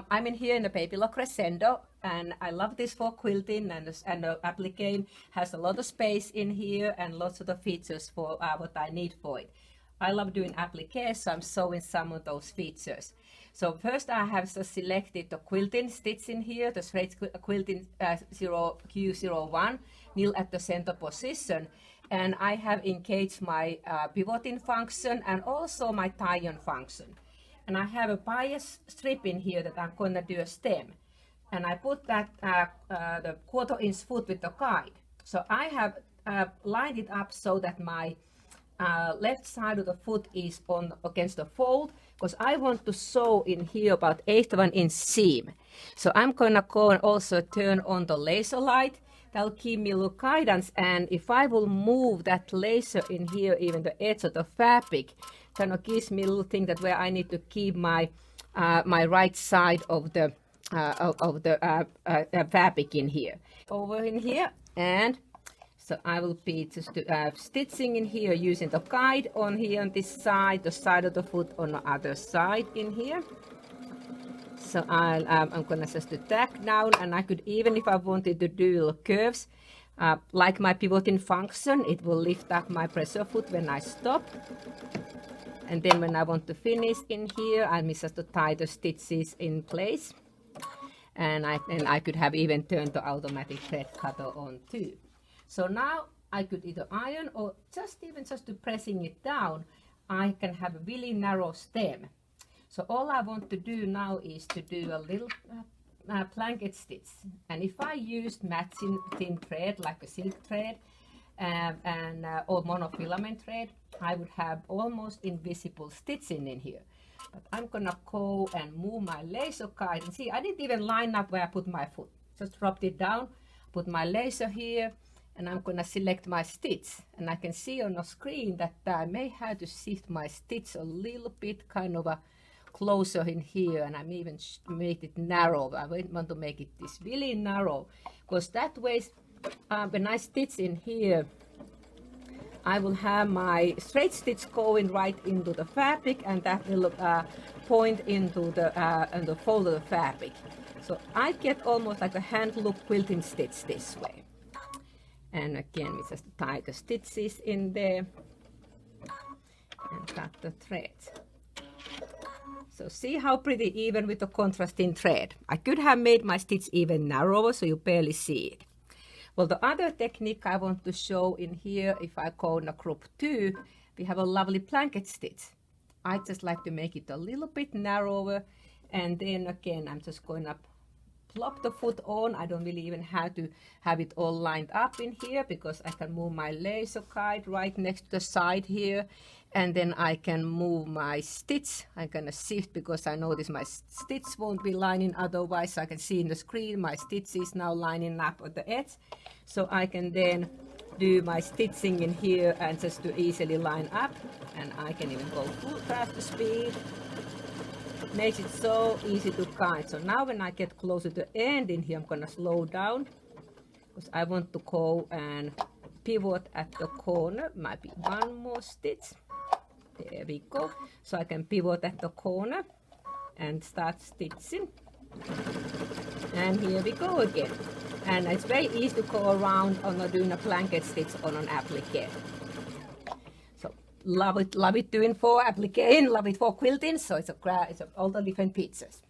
I'm in here in the Papilla Crescendo, and I love this for quilting, and the Applique has a lot of space in here and lots of the features for what I need for it. I love doing appliques, so I'm showing some of those features. So first I have just selected the quilting stitch in here, the straight quilting Q01, kneel at the center position. And I have engaged my pivoting function and also my tie-on function. And I have a bias strip in here that I'm going to do a stem. And I put that the 1/4 inch foot with the guide. So I have lined it up so that my left side of the foot is on against the fold, because I want to sew in here about 1/8 of an inch seam. So I'm going to go and also turn on the laser light. That'll give me a little guidance, and if I will move that laser in here, even the edge of the fabric, kind of gives me a little thing that where I need to keep my my right side of the fabric in here. Over in here, and so I will be just stitching in here using the guide on here on this side, the side of the foot on the other side in here. So I'm gonna just tack down, and I could, even if I wanted to do little curves, like my pivoting function, it will lift up my pressure foot when I stop. And then when I want to finish in here, I just to tie the stitches in place. And I could have even turned the automatic thread cutter on too. So now I could either iron or just to pressing it down, I can have a really narrow stem. So all I want to do now is to do a little blanket stitch. And if I used matching thin thread, like a silk thread or monofilament thread, I would have almost invisible stitching in here. But I'm gonna go and move my laser guide. And see, I didn't even line up where I put my foot. Just dropped it down, put my laser here, and I'm gonna select my stitch. And I can see on the screen that I may have to shift my stitch a little bit, kind of closer in here, and I'm even made it narrow. I want to make it this really narrow, because that way when I stitch in here, I will have my straight stitch going right into the fabric, and that will point into the fold of the fabric. So I get almost like a hand loop quilting stitch this way. And again, we just tie the stitches in there and cut the threads. So see how pretty even with the contrasting thread. I could have made my stitch even narrower so you barely see it. Well, the other technique I want to show in here, if I go in a group 2, we have a lovely blanket stitch. I just like to make it a little bit narrower, and then again I'm just going to plop the foot on. I don't really even have to have it all lined up in here, because I can move my laser guide right next to the side here, and then I can move my stitch. I'm gonna shift because I notice my stitch won't be lining otherwise. So I can see in the screen my stitch is now lining up at the edge, so I can then do my stitching in here and just to easily line up, and I can even go full faster speed. Makes it so easy to guide. So now when I get closer to the end in here, I'm gonna slow down, because I want to go and pivot at the corner. Might be one more stitch. There we go. So I can pivot at the corner and start stitching. And here we go again. And it's very easy to go around on doing a blanket stitch on an applique. Love it doing for applique, love it for quilting, so it's all the different pieces.